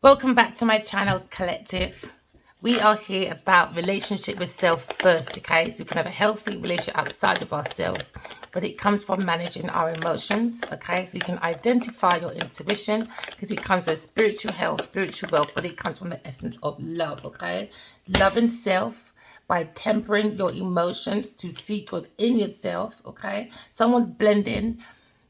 Welcome back to my channel, Collective. We are here about relationship with self first, okay? So we can have a healthy relationship outside of ourselves, but it comes from managing our emotions, okay? So you can identify your intuition because it comes with spiritual health, spiritual wealth, but it comes from the essence of love, okay? Loving self by tempering your emotions to seek within yourself, okay? Someone's blending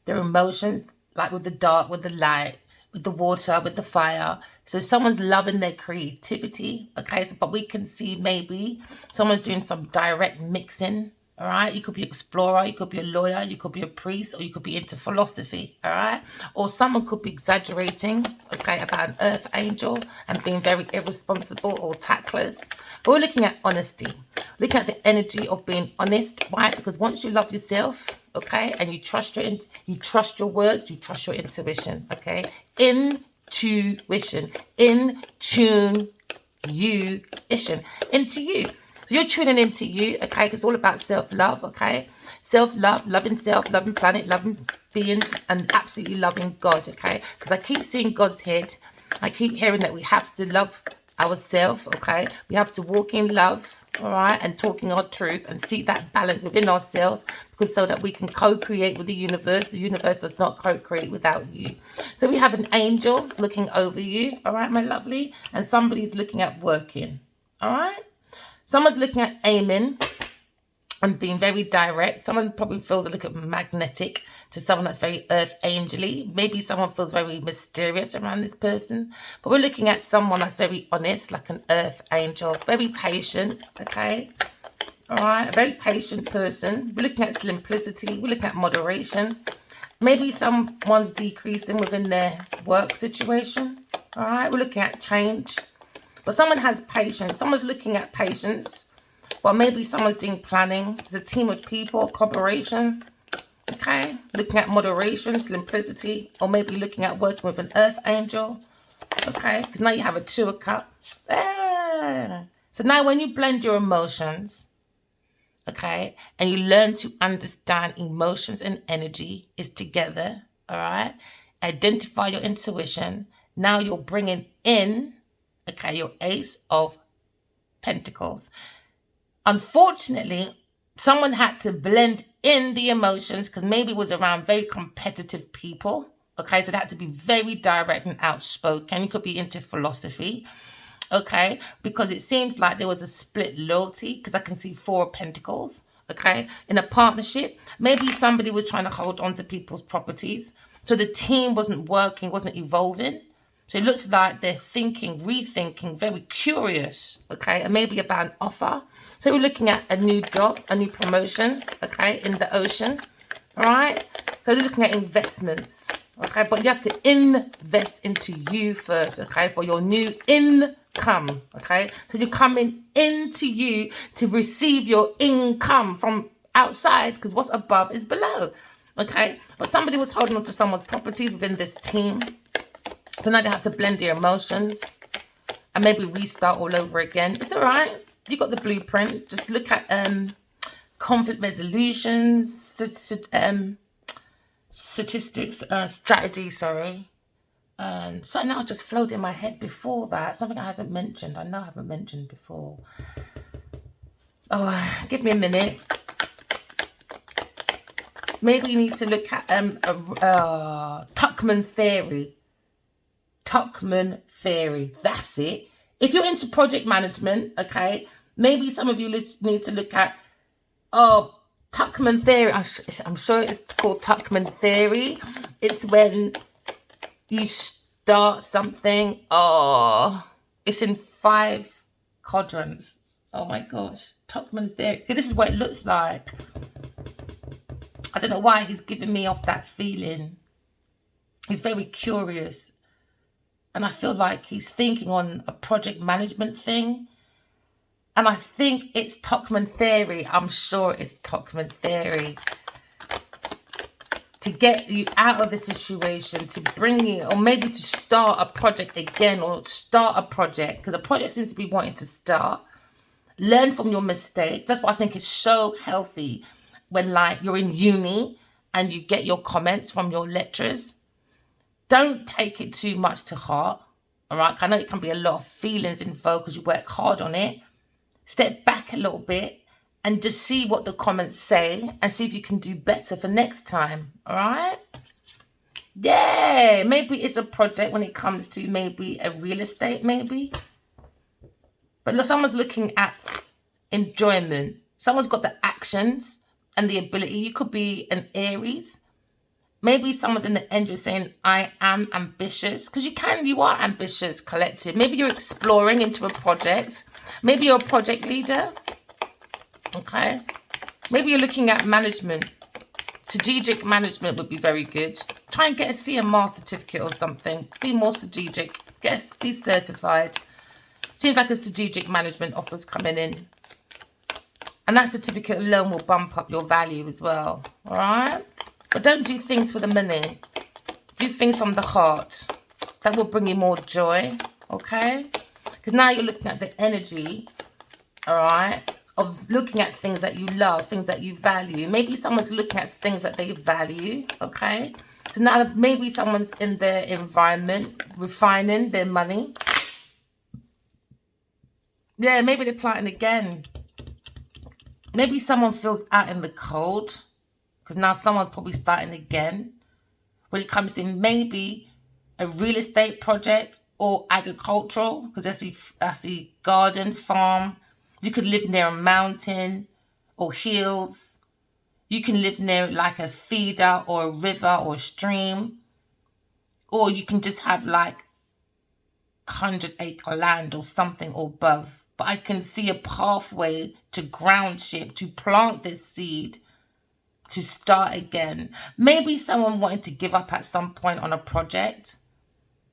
their emotions, like with the dark, with the light, with the water, with the fire. So someone's loving their creativity, okay? So, but we can see maybe someone's doing some direct mixing, all right? You could be an explorer, you could be a lawyer, you could be a priest, or you could be into philosophy, all right? Or someone could be exaggerating, okay, about an earth angel and being very irresponsible or tactless. But we're looking at honesty, looking at the energy of being honest, right? Because once you love yourself, okay, and you trust your words, you trust your intuition, okay? Intuition, in tune you ition, into you. So you're tuning into you, okay? It's all about self-love, okay? Self-love, loving self, loving planet, loving beings, and absolutely loving God, okay? Because I keep seeing God's head. I keep hearing that we have to love ourselves, okay? We have to walk in love, all right, and talking our truth and seek that balance within ourselves, because so that we can co-create with the universe. The universe does not co-create without you. So we have an angel looking over you, all right, my lovely, and somebody's looking at working, all right? Someone's looking at aiming and being very direct. Someone probably feels a little bit magnetic to someone that's very earth angely. Maybe someone feels very mysterious around this person. But we're looking at someone that's very honest, like an earth angel, very patient, okay? All right, a very patient person. We're looking at simplicity. We're looking at moderation. Maybe someone's decreasing within their work situation. All right, we're looking at change. But someone has patience. Someone's looking at patience. Well, maybe someone's doing planning. There's a team of people, cooperation, okay? Looking at moderation, simplicity, or maybe looking at working with an earth angel, okay? Because now you have a 2 of cups. So now when you blend your emotions, okay, and you learn to understand emotions and energy is together, all right? Identify your intuition. Now you're bringing in, okay, your Ace of Pentacles. Unfortunately, someone had to blend in the emotions because maybe it was around very competitive people. Okay, so they had to be very direct and outspoken. You could be into philosophy. Okay, because it seems like there was a split loyalty because I can see 4 of Pentacles. Okay, in a partnership, maybe somebody was trying to hold on to people's properties. So the team wasn't working, wasn't evolving. So it looks like they're thinking, rethinking, very curious, okay, and maybe about an offer. So we're looking at a new job, a new promotion, okay, in the ocean, all right? So they're looking at investments, okay? But you have to invest into you first, okay, for your new income, okay? So you're coming into you to receive your income from outside because what's above is below, okay? But somebody was holding on to someone's properties within this team. So now they have to blend their emotions and maybe restart all over again. It's all right. You got the blueprint. Just look at conflict resolutions, statistics, strategy, sorry. And something else just flowed in my head before that. Something I haven't mentioned. I know I haven't mentioned before. Oh, give me a minute. Maybe you need to look at Tuckman theory. Tuckman theory, that's it. If you're into project management, okay, maybe some of you need to look at Tuckman theory. I'm sure it's called Tuckman theory. It's when you start something. It's in 5 quadrants. Oh my gosh, Tuckman theory. This is what it looks like. I don't know why he's giving me off that feeling. He's very curious. And I feel like he's thinking on a project management thing. And I think it's Tuckman theory. I'm sure it's Tuckman theory. To get you out of the situation, to bring you, or maybe to start a project again, or start a project. Because a project seems to be wanting to start. Learn from your mistakes. That's why I think it's so healthy when like you're in uni and you get your comments from your lecturers. Don't take it too much to heart. All right, I know it can be a lot of feelings involved because you work hard on it. Step back a little bit and just see what the comments say and see if you can do better for next time. All right. Yeah, maybe it's a project when it comes to maybe a real estate, maybe. But look, someone's looking at enjoyment. Someone's got the actions and the ability. You could be an Aries. Maybe someone's in the energy saying, I am ambitious. Because you are ambitious, collective. Maybe you're exploring into a project. Maybe you're a project leader. Okay. Maybe you're looking at management. Strategic management would be very good. Try and see a master certificate or something. Be more strategic. Be certified. Seems like a strategic management offer's coming in. And that certificate alone will bump up your value as well. All right. But don't do things for the money. Do things from the heart. That will bring you more joy, okay? Because now you're looking at the energy, all right, of looking at things that you love, things that you value. Maybe someone's looking at things that they value, okay? So now maybe someone's in their environment, refining their money. Yeah, maybe they're planting again. Maybe someone feels out in the cold. Because now someone's probably starting again. When it comes to maybe a real estate project or agricultural. Because I see garden, farm. You could live near a mountain or hills. You can live near like a feeder or a river or a stream. Or you can just have like 100-acre land or something or above. But I can see a pathway to groundship, to plant this seed. To start again. Maybe someone wanted to give up at some point on a project.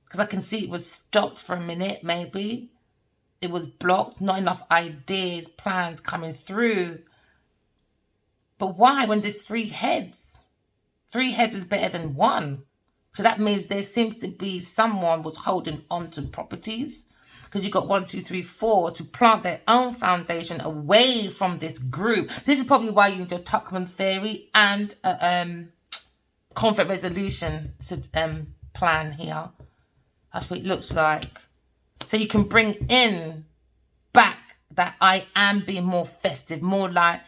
Because I can see it was stopped for a minute, maybe. It was blocked. Not enough ideas, plans coming through. But why when there's 3 heads? 3 heads is better than 1. So that means there seems to be someone was holding on to properties. Because you've got 1, 2, 3, 4 to plant their own foundation away from this group. This is probably why you need your Tuckman theory and conflict resolution plan here. That's what it looks like. So you can bring in back that I am being more festive, more like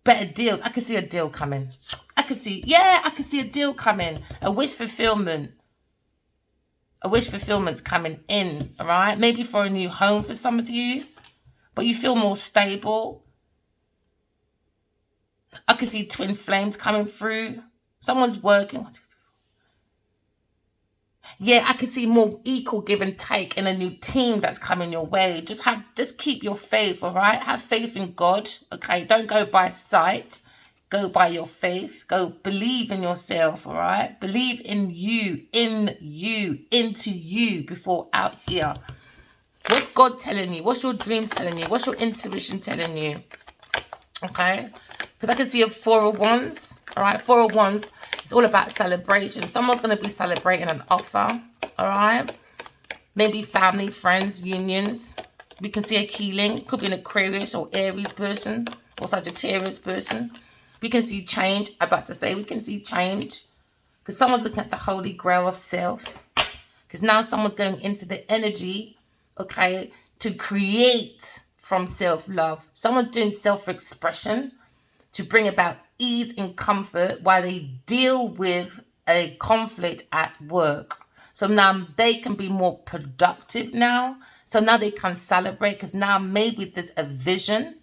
better deals. I can see a deal coming. I can see a deal coming. A wish fulfillment. A wish fulfillment's coming in, all right? Maybe for a new home for some of you, but you feel more stable. I can see twin flames coming through. Someone's working. Yeah, I can see more equal give and take in a new team that's coming your way. Just keep your faith, all right? Have faith in God, okay? Don't go by sight. Go by your faith. Go believe in yourself, all right? Believe in you, into you before out here. What's God telling you? What's your dreams telling you? What's your intuition telling you? Okay? Because I can see a 4 of Wands, all right? 4 of Wands, it's all about celebration. Someone's going to be celebrating an offer, all right? Maybe family, friends, unions. We can see a healing. Could be an Aquarius or Aries person or Sagittarius person. We can see change. I'm about to say we can see change. Because someone's looking at the holy grail of self. Because now someone's going into the energy, okay, to create from self-love. Someone's doing self-expression to bring about ease and comfort while they deal with a conflict at work. So now they can be more productive now. So now they can celebrate because now maybe there's a vision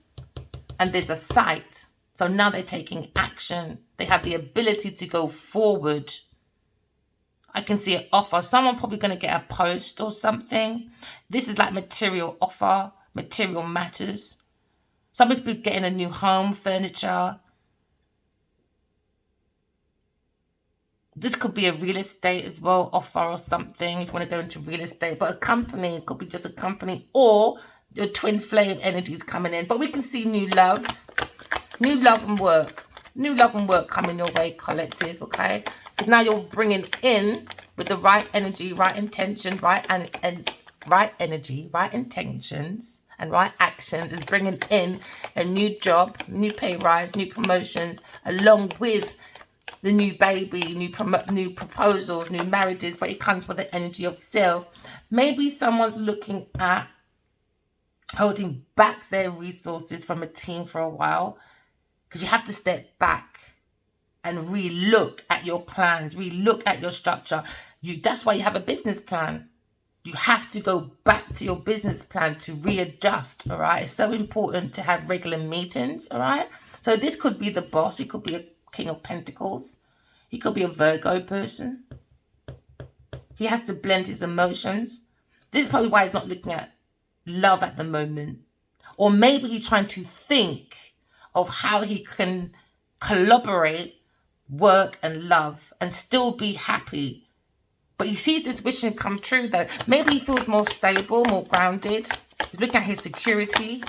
and there's a sight. So now they're taking action. They have the ability to go forward. I can see an offer. Someone probably going to get a post or something. This is like material offer, material matters. Some people getting a new home, furniture. This could be a real estate as well, offer or something if you want to go into real estate. But a company, it could be just a company, or your twin flame energy is coming in. But we can see new love. New love and work. New love and work coming your way, collective, okay? Because now you're bringing in with the right energy, right intention, right energy, right intentions, and right actions is bringing in a new job, new pay rise, new promotions, along with the new baby, new proposals, new marriages, but it comes from the energy of self. Maybe someone's looking at holding back their resources from a team for a while, because you have to step back and re-look at your plans, re-look at your structure. That's why you have a business plan. You have to go back to your business plan to readjust, all right? It's so important to have regular meetings, all right? So this could be the boss. He could be a King of Pentacles. He could be a Virgo person. He has to blend his emotions. This is probably why he's not looking at love at the moment. Or maybe he's trying to think of how he can collaborate, work and love and still be happy. But he sees this vision come true though. Maybe he feels more stable, more grounded. He's looking at his security.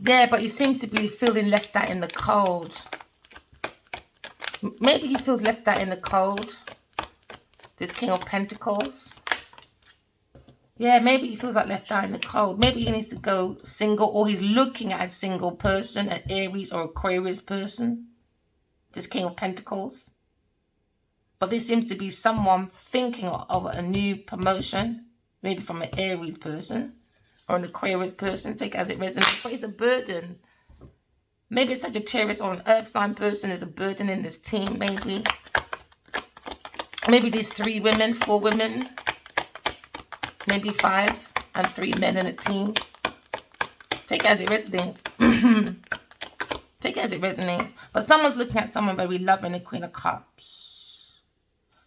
Yeah, but he seems to be feeling left out in the cold. Maybe he feels left out in the cold. This King of Pentacles. Yeah, maybe he feels like left out in the cold. Maybe he needs to go single, or he's looking at a single person, an Aries or Aquarius person. This King of Pentacles. But there seems to be someone thinking of a new promotion. Maybe from an Aries person or an Aquarius person. Take it as it resonates. But it's a burden. Maybe a Sagittarius or an Earth sign person is a burden in this team, maybe. Maybe these 3 women, 4 women. Maybe 5 and 3 men in a team. Take it as it resonates. Take it as it resonates. But someone's looking at someone very loving, a Queen of Cups.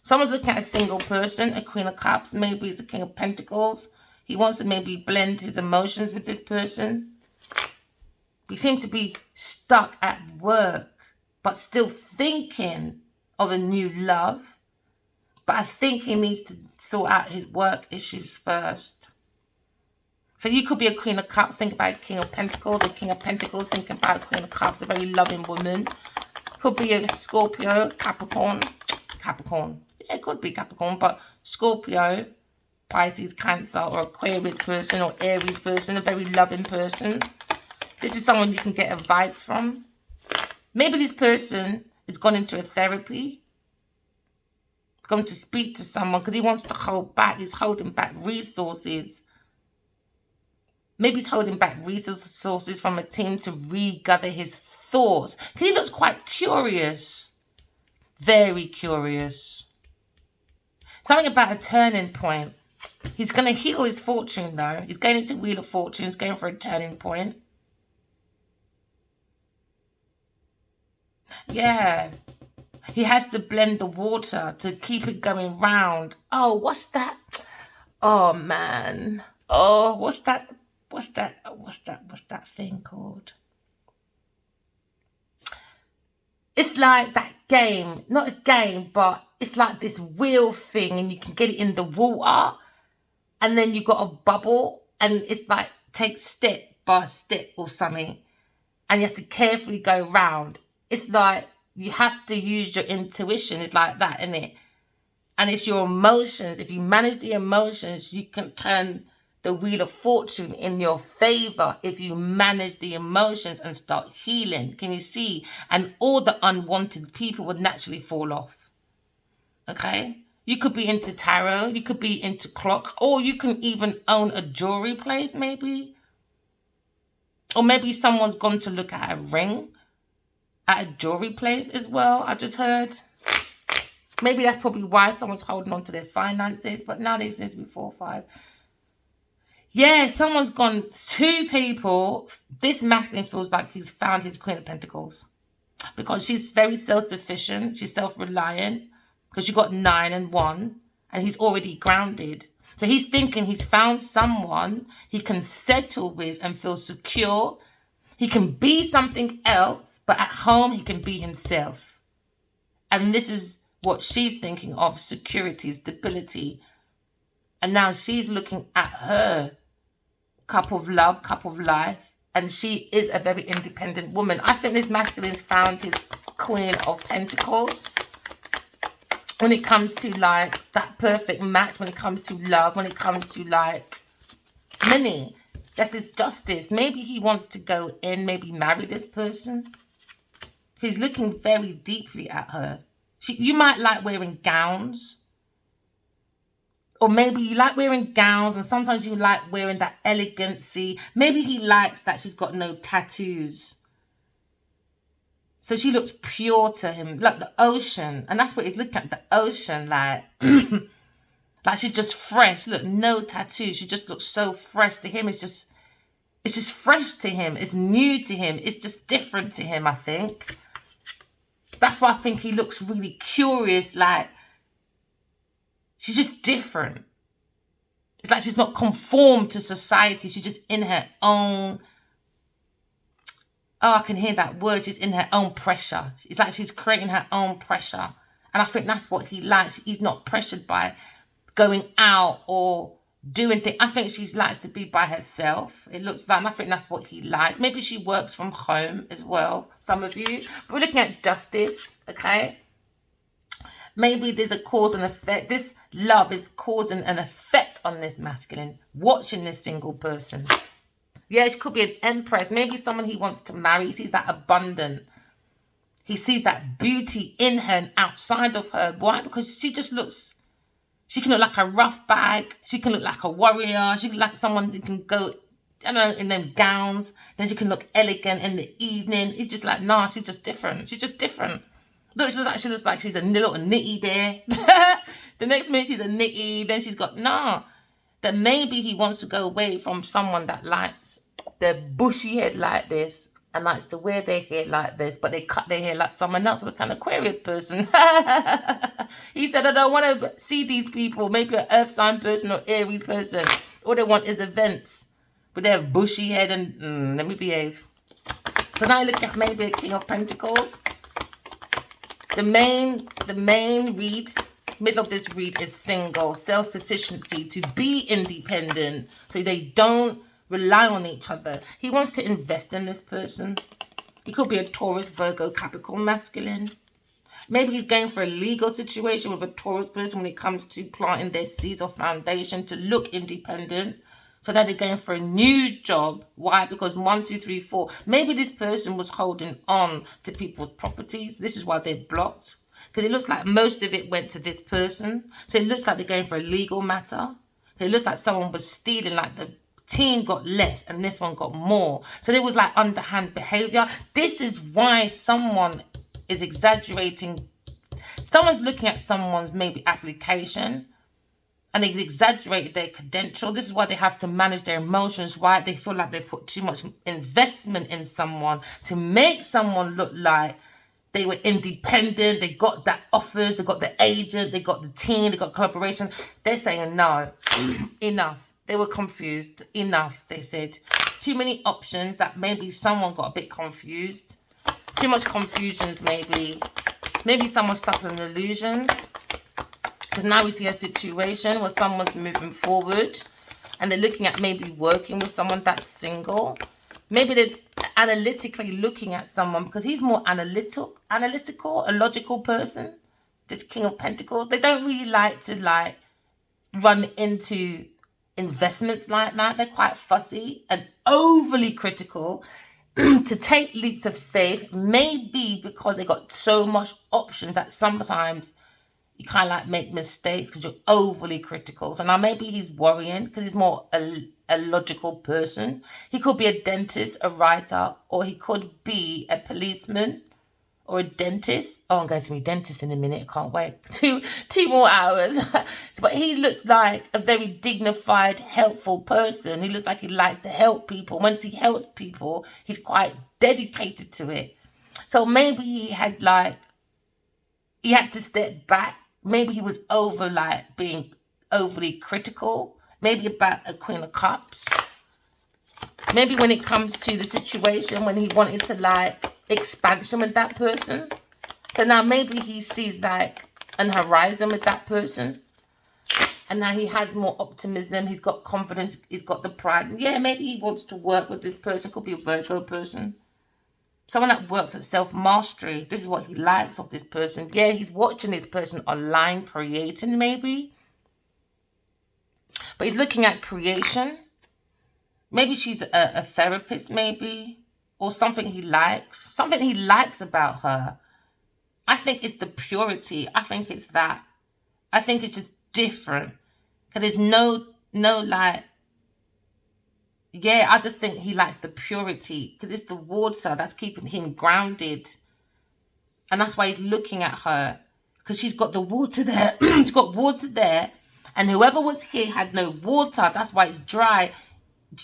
Someone's looking at a single person, a Queen of Cups. Maybe it's a King of Pentacles. He wants to maybe blend his emotions with this person. He seems to be stuck at work, but still thinking of a new love. But I think he needs to sort out his work issues first. So you could be a Queen of Cups, think about a King of Pentacles, or King of Pentacles, think about a Queen of Cups, a very loving woman. Could be a Scorpio, Capricorn. Yeah, it could be Capricorn, but Scorpio, Pisces, Cancer, or Aquarius person, or Aries person, a very loving person. This is someone you can get advice from. Maybe this person has gone into a therapy, going to speak to someone because he wants to hold back. He's holding back resources. Maybe he's holding back resources from a team to regather his thoughts. He looks quite curious. Very curious. Something about a turning point. He's going to heal his fortune though. He's going into Wheel of Fortune. He's going for a turning point. Yeah. He has to blend the water to keep it going round. Oh, what's that? Oh, man. Oh, what's that thing called? It's like that game. Not a game, but it's like this wheel thing and you can get it in the water. And then you've got a bubble and it like takes step by step or something. And you have to carefully go round. It's like you have to use your intuition. It's like that, isn't it? And it's your emotions. If you manage the emotions, you can turn the Wheel of Fortune in your favor if you manage the emotions and start healing. Can you see? And all the unwanted people would naturally fall off. Okay? You could be into tarot. You could be into clock. Or you can even own a jewelry place, maybe. Or maybe someone's gone to look at a ring at a jewelry place as well, I just heard. Maybe that's probably why someone's holding on to their finances. But now there seems to be 4 or 5. Yeah, someone's gone, 2 people. This masculine feels like he's found his Queen of Pentacles. Because she's very self-sufficient. She's self-reliant. Because you got 9 and 1. And he's already grounded. So he's thinking he's found someone he can settle with and feel secure. He can be something else, but at home he can be himself. And this is what she's thinking of, security, stability. And now she's looking at her cup of love, cup of life. And she is a very independent woman. I think this masculine's found his Queen of Pentacles. When it comes to like that perfect match, when it comes to love, when it comes to like money. That's his justice. Maybe he wants to go in, maybe marry this person. He's looking very deeply at her. You might like wearing gowns. Or maybe you like wearing gowns and sometimes you like wearing that elegancy. Maybe he likes that she's got no tattoos. So she looks pure to him, like the ocean. And that's what he's looking at, the ocean, like, like she's just fresh. Look, no tattoos. She just looks so fresh to him. It's just fresh to him. It's new to him. It's just different to him, I think. That's why I think he looks really curious, like, she's just different. It's like she's not conformed to society. She's just in her own... Oh, I can hear that word. She's in her own pressure. It's like she's creating her own pressure. And I think that's what he likes. He's not pressured by going out or doing things. I think she likes to be by herself. It looks like, and I think that's what he likes. Maybe she works from home as well, some of you. But we're looking at justice, okay? Maybe there's a cause and effect. This love is causing an effect on this masculine, watching this single person. Yeah, it could be an empress. Maybe someone he wants to marry. He sees that abundant. He sees that beauty in her and outside of her. Why? Because she just looks, she can look like a rough bag. She can look like a warrior. She can look like someone that can go, I don't know, in them gowns. Then she can look elegant in the evening. It's just like, nah, she's just different. She's just different. Look, she looks like she's a little nitty there. The next minute she's a nitty. Then she's got, nah. That maybe he wants to go away from someone that likes their bushy head like this and likes to wear their hair like this, but they cut their hair like someone else, with an Aquarius person. He said, I don't want to see these people, maybe an earth sign person or Aries person. All they want is events with their bushy head and let me behave. So now I look at maybe a King of Pentacles. The main read, middle of this read is single, self-sufficiency, to be independent so they don't rely on each other. He wants to invest in this person. He could be a Taurus, Virgo, Capricorn masculine. Maybe he's going for a legal situation with a Taurus person when it comes to planting their seeds or foundation to look independent. So now they're going for a new job. Why? Because 1, 2, 3, 4. Maybe this person was holding on to people's properties. This is why they're blocked. Because it looks like most of it went to this person. So it looks like they're going for a legal matter. It looks like someone was stealing, like the team got less and this one got more. So there was like underhand behavior. This is why someone is exaggerating. Someone's looking at someone's maybe application and they've exaggerated their credential. This is why they have to manage their emotions. Why they feel like they put too much investment in someone to make someone look like they were independent. They got that offers. They got the agent. They got the team. They got collaboration. They're saying no, enough. They were confused. Enough, they said. Too many options that maybe someone got a bit confused. Too much confusions maybe. Maybe someone's stuck in an illusion. Because now we see a situation where someone's moving forward and they're looking at maybe working with someone that's single. Maybe they're analytically looking at someone because he's more analytical, a logical person. This King of Pentacles. They don't really like to run into investments like that. They're quite fussy and overly critical. To take leaps of faith, maybe because they got so much options that sometimes you kind of make mistakes because you're overly critical. So now maybe he's worrying because he's more a logical person. He could be a dentist, a writer, or he could be a policeman or a dentist. Oh, I'm going to be a dentist in a minute. I can't wait. Two more hours. But he looks like a very dignified, helpful person. He looks like he likes to help people. Once he helps people, he's quite dedicated to it. So maybe he had to step back. Maybe he was being overly critical. Maybe about a Queen of Cups. Maybe when it comes to the situation when he wanted to expansion with that person. So now maybe he sees an horizon with that person. And now he has more optimism. He's got confidence. He's got the pride. Yeah, maybe he wants to work with this person. Could be a Virgo person. Someone that works at self-mastery. This is what he likes of this person. Yeah, he's watching this person online creating maybe. But he's looking at creation. Maybe she's a therapist maybe. or something he likes about her. I think it's the purity. I think it's that. I think it's just different. Because there's no like, yeah, I just think he likes the purity. Because it's the water that's keeping him grounded. And that's why he's looking at her. Because she's got the water there. She's got water there. And whoever was here had no water. That's why it's dry.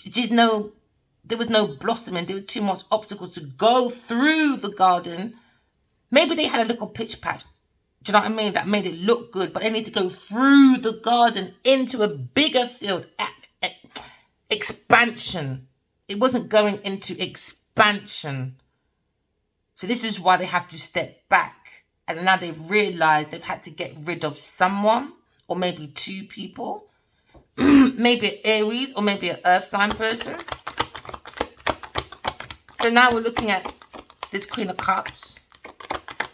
There was no blossoming. There was too much obstacles to go through the garden. Maybe they had a little pitch patch. Do you know what I mean? That made it look good. But they need to go through the garden into a bigger field. Expansion. It wasn't going into expansion. So this is why they have to step back. And now they've realized they've had to get rid of someone. Or maybe two people. Maybe an Aries or maybe an Earth sign person. So now we're looking at this Queen of Cups.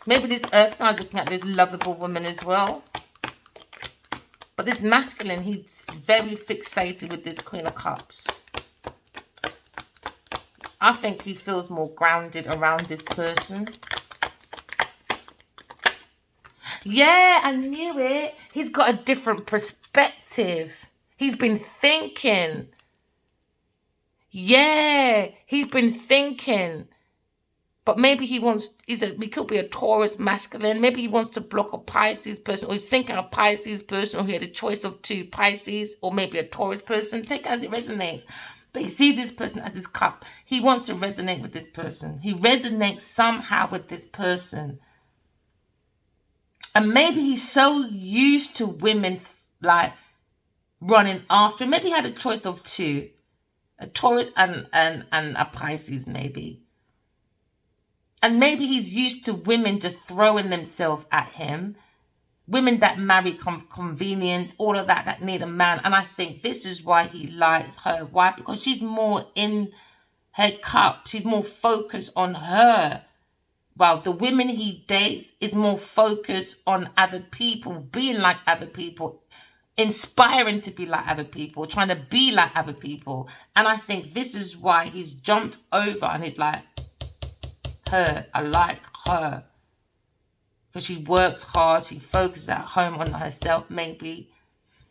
Maybe this Earth sign looking at this lovable woman as well. But this masculine, he's very fixated with this Queen of Cups. I think he feels more grounded around this person. Yeah, I knew it. He's got a different perspective. He's been thinking. Yeah, he's been thinking. But maybe he could be a Taurus masculine. Maybe he wants to block a Pisces person. Or he's thinking a Pisces person. Or he had a choice of two Pisces. Or maybe a Taurus person. Take it as it resonates. But he sees this person as his cup. He wants to resonate with this person. He resonates somehow with this person. And maybe he's so used to women like running after him. Maybe he had a choice of two. A Taurus and a Pisces maybe. And maybe he's used to women just throwing themselves at him. Women that marry convenience, all of that need a man. And I think this is why he likes her. Why? Because she's more in her cup. She's more focused on her. Well, the women he dates is more focused on other people, being like other people, inspiring to be like other people, trying to be like other people. And I think this is why he's jumped over and he's like, her, I like her. Because she works hard, she focuses at home on herself maybe.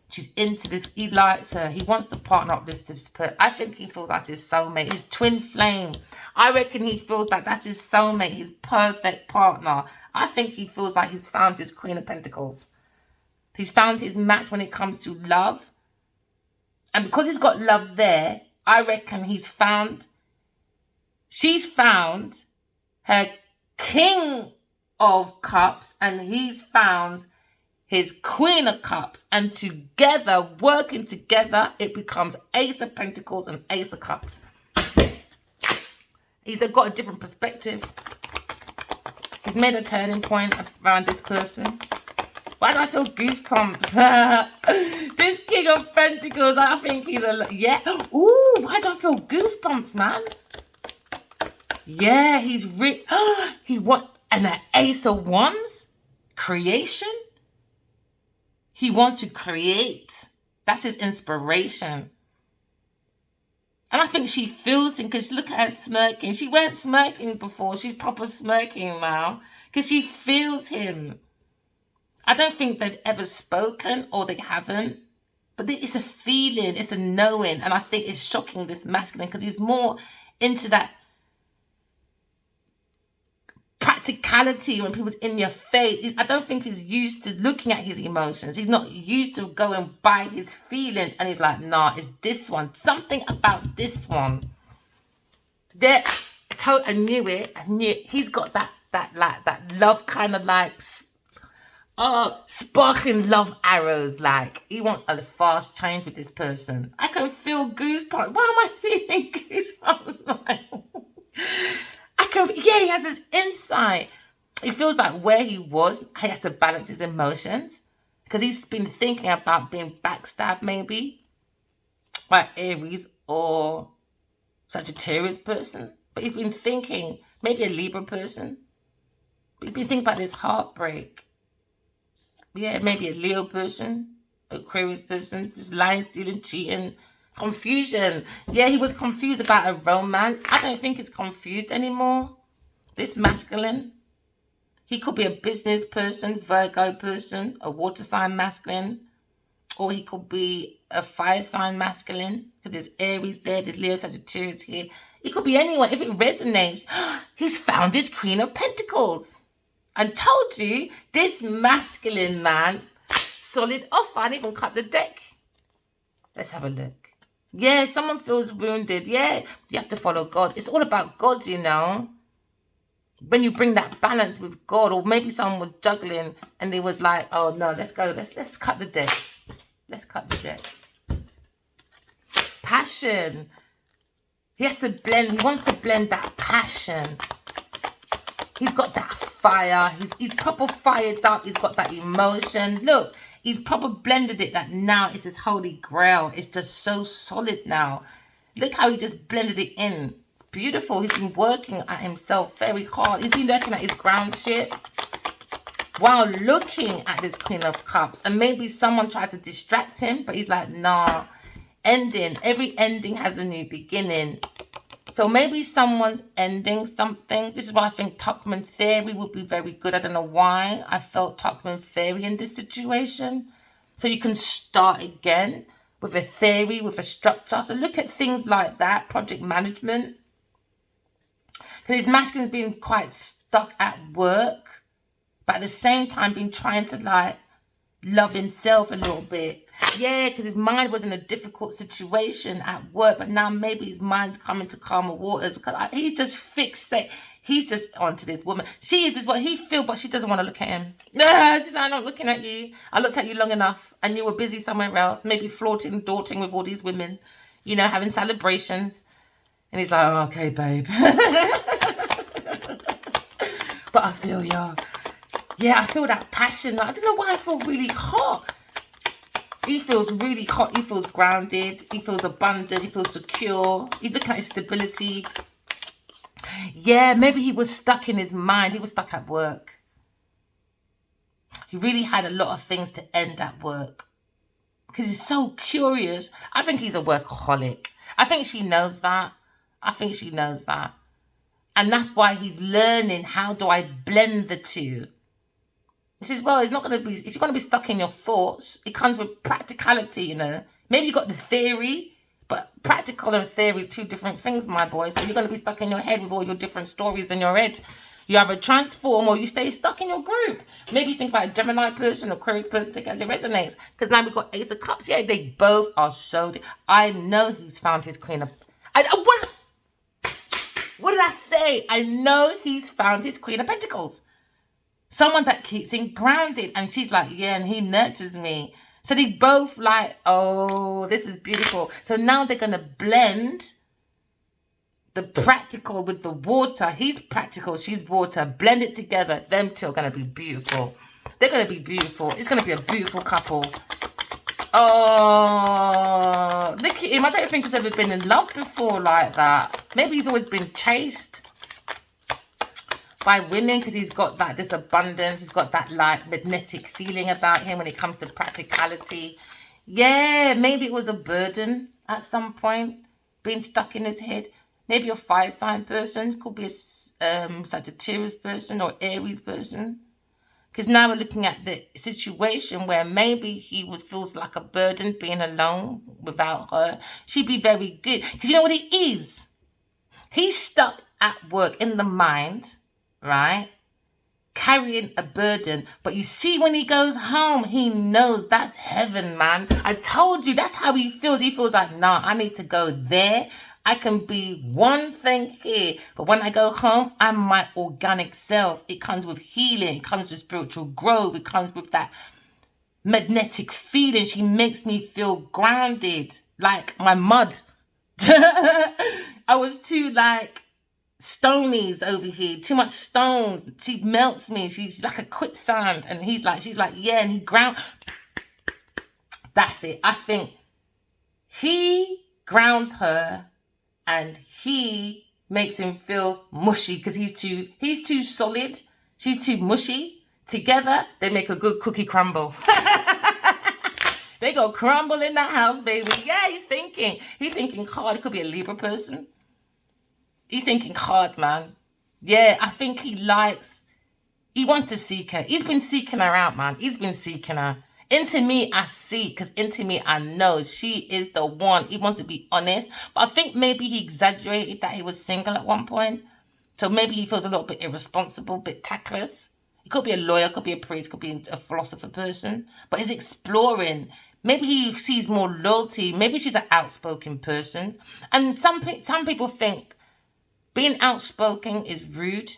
She's into this, he likes her, he wants to partner up this person. I think he feels like his soulmate, his twin flame. I reckon he feels like that's his soulmate, his perfect partner. I think he feels like he's found his Queen of Pentacles. He's found his match when it comes to love. And because he's got love there, I reckon she's found her King of Cups and he's found his Queen of Cups. And together, working together, it becomes Ace of Pentacles and Ace of Cups. He's got a different perspective. He's made a turning point around this person. Why do I feel goosebumps? This King of Pentacles, I think he's yeah. Ooh, why do I feel goosebumps, man? Yeah, he's and an Ace of Wands? Creation? He wants to create. That's his inspiration. And I think she feels him because look at her smirking. She weren't smirking before. She's proper smirking now because she feels him. I don't think they've ever spoken or they haven't. But it's a feeling. It's a knowing. And I think it's shocking this masculine because he's more into that practicality when people's in your face. I don't think he's used to looking at his emotions. He's not used to going by his feelings. And he's like, nah, it's this one. Something about this one. I knew it. I knew it. He's got that love kind of like, sparkling love arrows. Like, he wants a fast change with this person. I can feel goosebumps. Why am I feeling goosebumps? Like, he has this insight. He feels like where he was, he has to balance his emotions. Because he's been thinking about being backstabbed maybe by Aries or Sagittarius person. But he's been thinking, maybe a Libra person. But he's been thinking about this heartbreak. Yeah, maybe a Leo person, Aquarius person, just lying, stealing, cheating, Confusion. Yeah, he was confused about a romance. I don't think it's confused anymore. This masculine. He could be a business person, Virgo person, a water sign masculine, or he could be a fire sign masculine, because there's Aries there, there's Leo, Sagittarius here. It could be anyone. If it resonates, he's found his Queen of Pentacles. I told you, this masculine man, solid offer. I didn't even cut the deck. Let's have a look. Yeah, someone feels wounded. Yeah, you have to follow God. It's all about God, you know. When you bring that balance with God, or maybe someone was juggling and they was like, oh no, let's go. Let's cut the deck. Let's cut the deck. Passion. He has to blend. He wants to blend that passion. He's got that fire. He's proper fired up. He's got that emotion. Look, he's proper blended it that now it's his holy grail. It's just so solid now. Look how he just blended it in. It's beautiful. He's been working at himself very hard. He's been looking at his ground shit while looking at this Queen of Cups. And maybe someone tried to distract him, but he's like, nah. Ending. Every ending has a new beginning. So maybe someone's ending something. This is why I think Tuckman theory would be very good. I don't know why I felt Tuckman theory in this situation. So you can start again with a theory, with a structure. So look at things like that, project management. Because his masculine's been quite stuck at work, but at the same time been trying to like love himself a little bit. Yeah, because his mind was in a difficult situation at work, but now maybe his mind's coming to calmer waters, because he's just fixated. He's just onto this woman. She is just what he feels, but she doesn't want to look at him. She's like, I'm not looking at you. I looked at you long enough and you were busy somewhere else, maybe flaunting, daunting with all these women, you know, having celebrations. And he's like, oh, okay, babe. But I feel you. Yeah, I feel that passion. I don't know why I feel really hot. He feels really hot. He feels grounded. He feels abundant. He feels secure. He's looking at his stability. Yeah, maybe he was stuck in his mind. He was stuck at work. He really had a lot of things to end at work because he's so curious. I think he's a workaholic. I think she knows that. I think she knows that. And that's why he's learning, how do I blend the two? He says, well, it's not going to be, if you're going to be stuck in your thoughts, it comes with practicality, you know. Maybe you got the theory, but practical and theory is two different things, my boy. So you're going to be stuck in your head with all your different stories in your head. You either transform or you stay stuck in your group. Maybe think about a Gemini person or Aquarius person, take it as it resonates. Because now we've got Ace of Cups. Yeah, they both are so... I know he's found his Queen of... What did I say? I know he's found his Queen of Pentacles. Someone that keeps him grounded. And she's like, yeah, and he nurtures me. So they both like, oh, this is beautiful. So now they're going to blend the practical with the water. He's practical, she's water. Blend it together. Them two are going to be beautiful. They're going to be beautiful. It's going to be a beautiful couple. Oh, look at him. I don't think he's ever been in love before like that. Maybe he's always been chased by women because he's got that, this abundance. He's got that like magnetic feeling about him when it comes to practicality. Yeah, maybe it was a burden at some point, being stuck in his head. Maybe a fire sign person, could be a Sagittarius person or Aries person. Because now we're looking at the situation where maybe he feels like a burden being alone without her. She'd be very good. Because you know what it is? He's stuck at work in the mind, right? Carrying a burden. But you see, when he goes home, he knows that's heaven, man. I told you, that's how he feels. He feels like, nah, I need to go there. I can be one thing here, but when I go home, I'm my organic self. It comes with healing. It comes with spiritual growth. It comes with that magnetic feeling. She makes me feel grounded, like my mud. I was too like stonies over here, too much stones. She melts me. She's like a quicksand, and she's like, yeah, and he ground. That's it. I think he grounds her. And he makes him feel mushy because he's too solid. She's too mushy. Together, they make a good cookie crumble. They go crumble in the house, baby. Yeah, he's thinking. He's thinking hard. It could be a Libra person. He's thinking hard, man. Yeah, I think he wants to seek her. He's been seeking her out, man. He's been seeking her. Into me, I see, because into me, I know she is the one. He wants to be honest. But I think maybe he exaggerated that he was single at one point. So maybe he feels a little bit irresponsible, a bit tactless. He could be a lawyer, could be a priest, could be a philosopher person. But he's exploring. Maybe he sees more loyalty. Maybe she's an outspoken person. And some people think being outspoken is rude.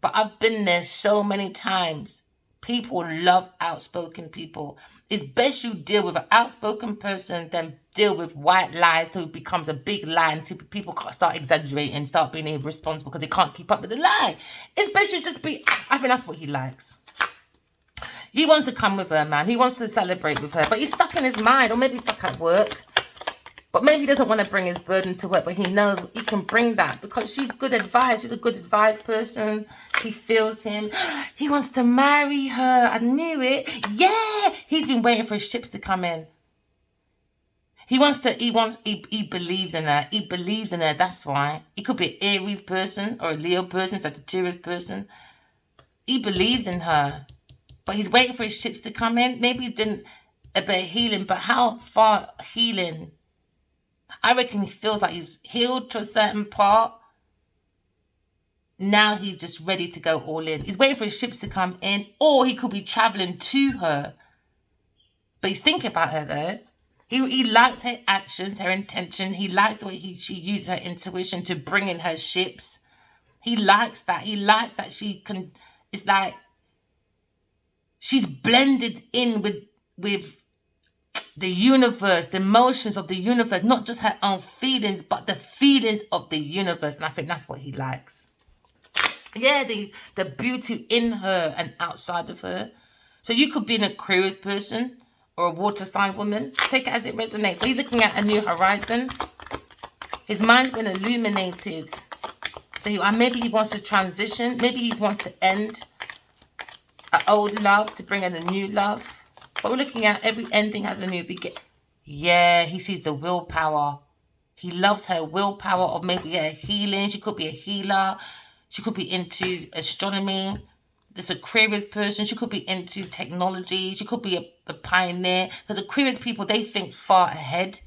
But I've been there so many times. People love outspoken people. It's best you deal with an outspoken person than deal with white lies till it becomes a big lie until people start exaggerating, start being irresponsible because they can't keep up with the lie. It's best you just be... I think that's what he likes. He wants to come with her, man. He wants to celebrate with her. But he's stuck in his mind. Or maybe he's stuck at work. But maybe he doesn't want to bring his burden to work, but he knows he can bring that because she's good advice. She's a good advice person. She feels him. He wants to marry her. I knew it. Yeah. He's been waiting for his ships to come in. He believes in her. He believes in her. That's why. He could be an Aries person or a Leo person, Sagittarius person. He believes in her. But he's waiting for his ships to come in. Maybe he's doing a bit of healing, but how far healing? I reckon he feels like he's healed to a certain part. Now he's just ready to go all in. He's waiting for his ships to come in, or he could be traveling to her. But he's thinking about her though. He likes her actions, her intention. He likes the way she uses her intuition to bring in her ships. He likes that. He likes that she can. It's like she's blended in with the universe, the emotions of the universe, not just her own feelings, but the feelings of the universe. And I think that's what he likes. Yeah, the beauty in her and outside of her. So you could be an Aquarius person or a water sign woman. Take it as it resonates. But he's looking at a new horizon. His mind's been illuminated. So maybe he wants to transition. Maybe he wants to end an old love to bring in a new love. But we're looking at every ending has a new beginning. Yeah, he sees the willpower. He loves her willpower of maybe a healing. She could be a healer. She could be into astronomy. This Aquarius person, she could be into technology. She could be a pioneer. Because Aquarius people, they think far ahead.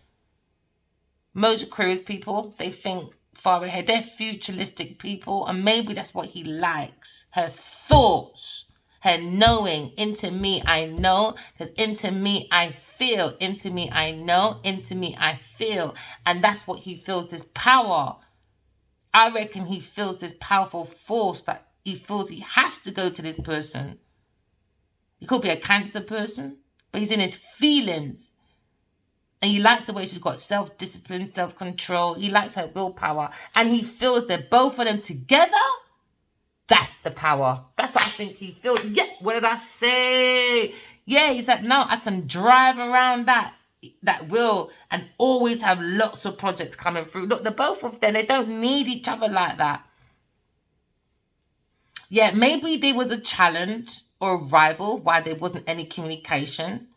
Most Aquarius people, they think far ahead. They're futuristic people. And maybe that's what he likes. Her thoughts. Her knowing. Into me, I know. Because into me, I feel. Into me, I know. Into me, I feel. And that's what he feels, this power. I reckon he feels this powerful force that he feels he has to go to this person. He could be a Cancer person, but he's in his feelings. And he likes the way she's got self-discipline, self-control. He likes her willpower. And he feels that both of them together, that's the power. That's what I think he feels. Yeah, what did I say? Yeah, he's like, no, I can drive around that will and always have lots of projects coming through. Look, the both of them, they don't need each other like that. Yeah, maybe there was a challenge or a rival why there wasn't any communication.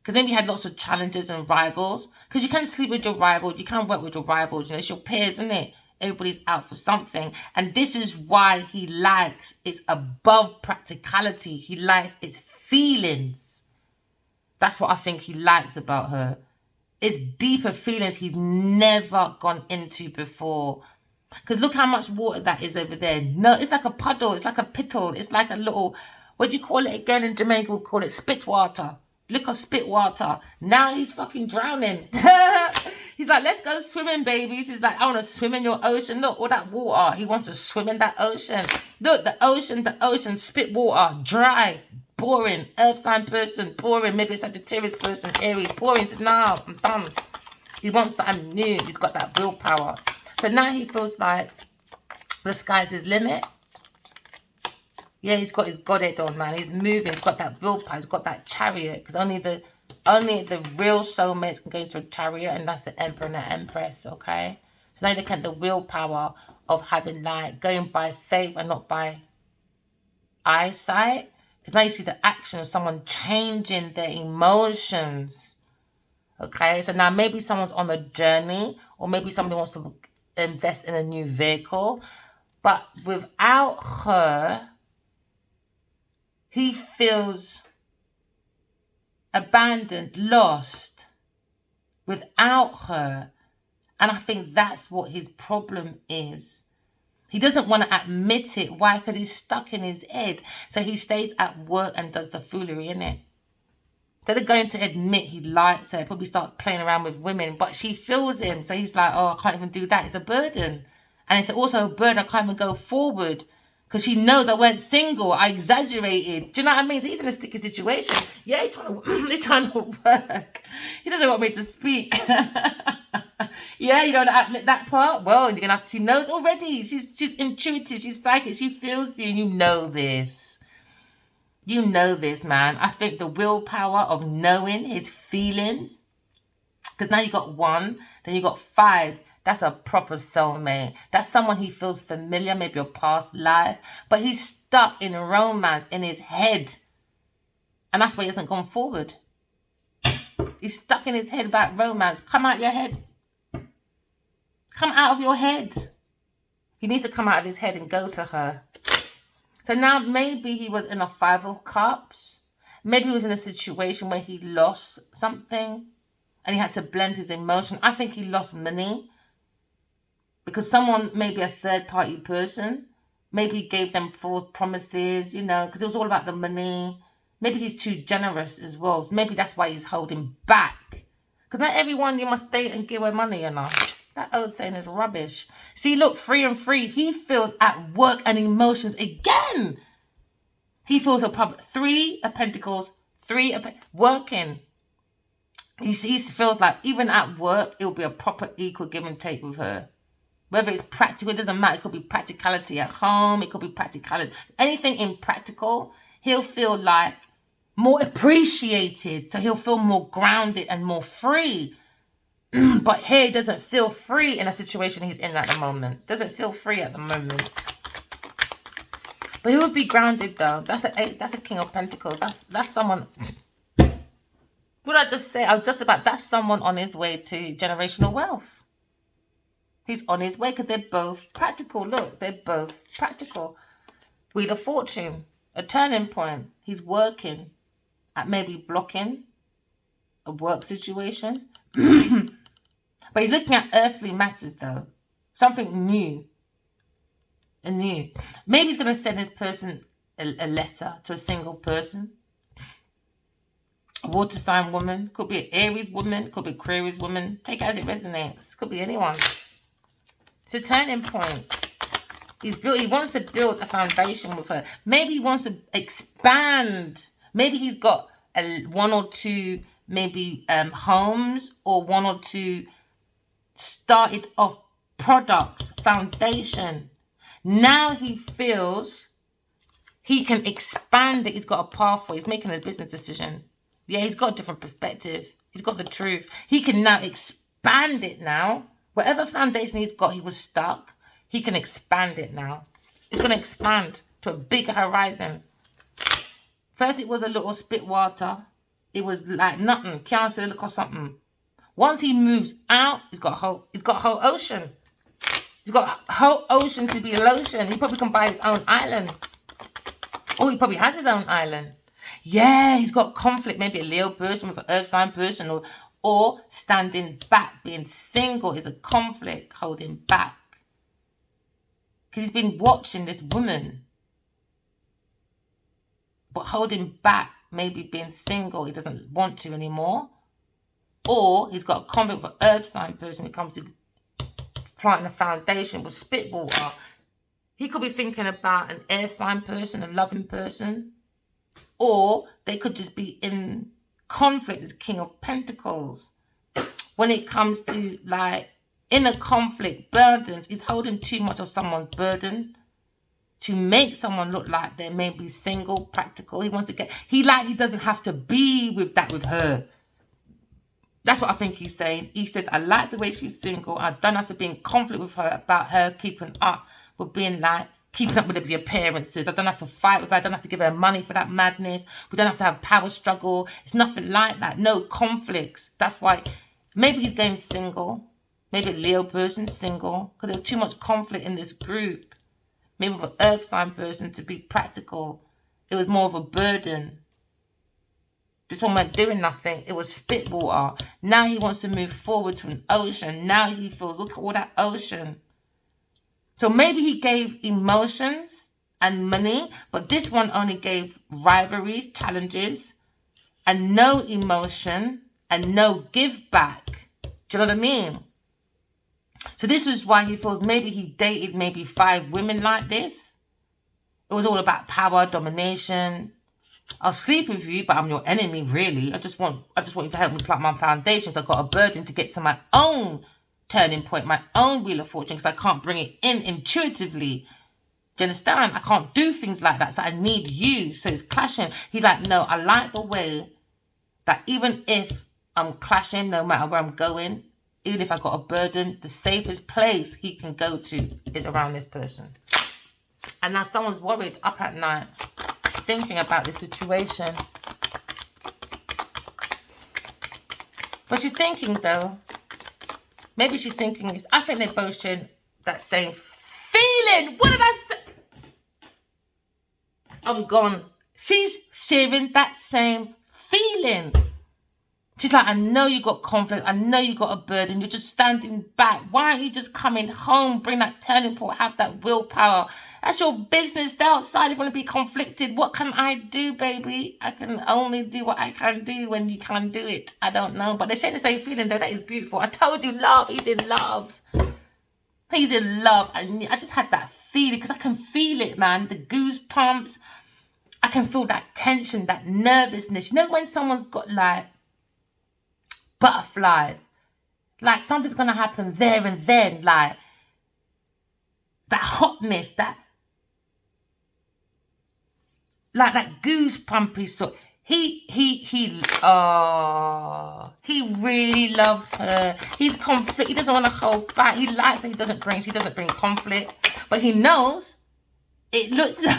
Because maybe you had lots of challenges and rivals. Because you can't sleep with your rivals. You can't work with your rivals. You know, it's your peers, isn't it? Everybody's out for something. And this is why he likes it's above practicality. He likes its feelings. That's what I think he likes about her. It's deeper feelings he's never gone into before. Because look how much water that is over there. No, it's like a puddle. It's like a pittle. It's like a little, what do you call it again in Jamaica? We'll call it spit water. Look at spit water. Now he's fucking drowning. He's like, let's go swimming, baby. She's like, I want to swim in your ocean. Look, all that water. He wants to swim in that ocean. Look, the ocean, spit water, dry, boring. Earth sign person, boring. Maybe a Sagittarius person, Aries, boring. He said, no, I'm done. He wants something new. He's got that willpower. So now he feels like the sky's his limit. Yeah, he's got his godhead on, man. He's moving. He's got that willpower. He's got that chariot. Because only the real soulmates can go into a chariot. And that's the emperor and the empress, okay? So now you look at the willpower of having, like, going by faith and not by eyesight. Because now you see the action of someone changing their emotions. Okay, so now maybe someone's on a journey, or maybe somebody wants to invest in a new vehicle, but without her, he feels abandoned, lost without her. And I think that's what his problem is. He doesn't want to admit it. Why? Because he's stuck in his head. So he stays at work and does the foolery, innit? Instead of going to admit he likes her, probably starts playing around with women, but she feels him. So he's like, oh, I can't even do that. It's a burden. And it's also a burden. I can't even go forward because she knows I weren't single. I exaggerated. Do you know what I mean? So he's in a sticky situation. Yeah, he's trying to work. He doesn't want me to speak. Yeah, you don't admit that part? Well, you're gonna have to, she knows already. She's intuitive, she's psychic, she feels you, and you know this. You know this, man. I think the willpower of knowing his feelings, because now you got 1, then you got 5. That's a proper soulmate. That's someone he feels familiar, maybe your past life, but he's stuck in romance in his head. And that's why he hasn't gone forward. He's stuck in his head about romance. Come out your head. Come out of your head. He needs to come out of his head and go to her. So now maybe he was in a 5 of Cups. Maybe he was in a situation where he lost something and he had to blend his emotion. I think he lost money because someone, maybe a third-party person, maybe gave them false promises, you know, because it was all about the money. Maybe he's too generous as well. Maybe that's why he's holding back. Because not everyone you must date and give her money, you know. That old saying is rubbish. See, look, free and free. He feels at work and emotions again. He feels a problem. 3 of Pentacles, 3 of working. He feels like even at work, it'll be a proper equal give and take with her. Whether it's practical, it doesn't matter. It could be practicality at home. It could be practicality. Anything impractical, he'll feel like more appreciated. So he'll feel more grounded and more free. But here he doesn't feel free in a situation he's in at the moment. Doesn't feel free at the moment. But he would be grounded though. That's a King of Pentacles. That's someone. What I just say? That's someone on his way to generational wealth. He's on his way because they're both practical. Look, they're both practical. Wheel of Fortune, a turning point. He's working at maybe blocking a work situation. But he's looking at earthly matters though. Something new. Maybe he's going to send this person a letter to a single person. A water sign woman. Could be an Aries woman. Could be Aquarius woman. Take it as it resonates. Could be anyone. It's a turning point. He wants to build a foundation with her. Maybe he wants to expand. Maybe he's got 1 or 2 maybe homes, or 1 or 2 started off products, foundation. Now he feels he can expand it. He's got a pathway. He's making a business decision. Yeah, he's got a different perspective. He's got the truth. He can now expand it now. Whatever foundation he's got, he was stuck. He can expand it now. It's going to expand to a bigger horizon. First, it was a little spit water. It was like nothing. Cancer, look or something. Once he moves out, he's got a whole ocean. He's got a whole ocean to be lotion. He probably can buy his own island. Or he probably has his own island. Yeah, he's got conflict. Maybe a Leo person with an earth sign person, or standing back. Being single is a conflict, holding back. Because he's been watching this woman. But holding back, maybe being single, he doesn't want to anymore. Or he's got a conflict with an earth sign person who comes to planting a foundation with spit water. He could be thinking about an air sign person, a loving person. Or they could just be in conflict as King of Pentacles. When it comes to like inner conflict, burdens, he's holding too much of someone's burden to make someone look like they're maybe single, practical. He wants to get, he doesn't have to be with her. That's what I think he's saying. He says, I like the way she's single. I don't have to be in conflict with her about her keeping up with being like keeping up with the appearances. I don't have to fight with her. I don't have to give her money for that madness. We don't have to have power struggle. It's nothing like that. No conflicts. That's why maybe he's going single. Maybe a Leo person's single because there's too much conflict in this group. Maybe with an earth sign person, to be practical, it was more of a burden. This one weren't doing nothing. It was spit water. Now he wants to move forward to an ocean. Now he feels, look at all that ocean. So maybe he gave emotions and money, but this one only gave rivalries, challenges, and no emotion and no give back. Do you know what I mean? So this is why he feels maybe he dated maybe 5 women like this. It was all about power, domination. I'll sleep with you, but I'm your enemy, really. I just want you to help me plant my foundations. I've got a burden to get to my own turning point, my own wheel of fortune, because I can't bring it in intuitively. Do you understand? I can't do things like that, so I need you. So it's clashing. He's like, no, I like the way that even if I'm clashing, no matter where I'm going, even if I got a burden, the safest place he can go to is around this person. And now someone's worried up at night, thinking about this situation. But she's thinking, though, maybe she's thinking, I think they're both sharing that same feeling. What did I say? I'm gone. She's sharing that same feeling. She's like, I know you got conflict. I know you got a burden. You're just standing back. Why aren't you just coming home? Bring that turning point. Have that willpower. That's your business. They're outside. If you want to be conflicted, what can I do, baby? I can only do what I can do when you can't do it. I don't know. But they're sharing the same feeling, though. That is beautiful. I told you, love. He's in love. He's in love. And I just had that feeling because I can feel it, man. The goosebumps. I can feel that tension, that nervousness. You know when someone's got like butterflies, like something's gonna happen there and then, like that hotness, that like that goosebumpy sort. He really loves her. He's conflict. He doesn't want to hold back. He likes that she doesn't bring conflict, but he knows it looks like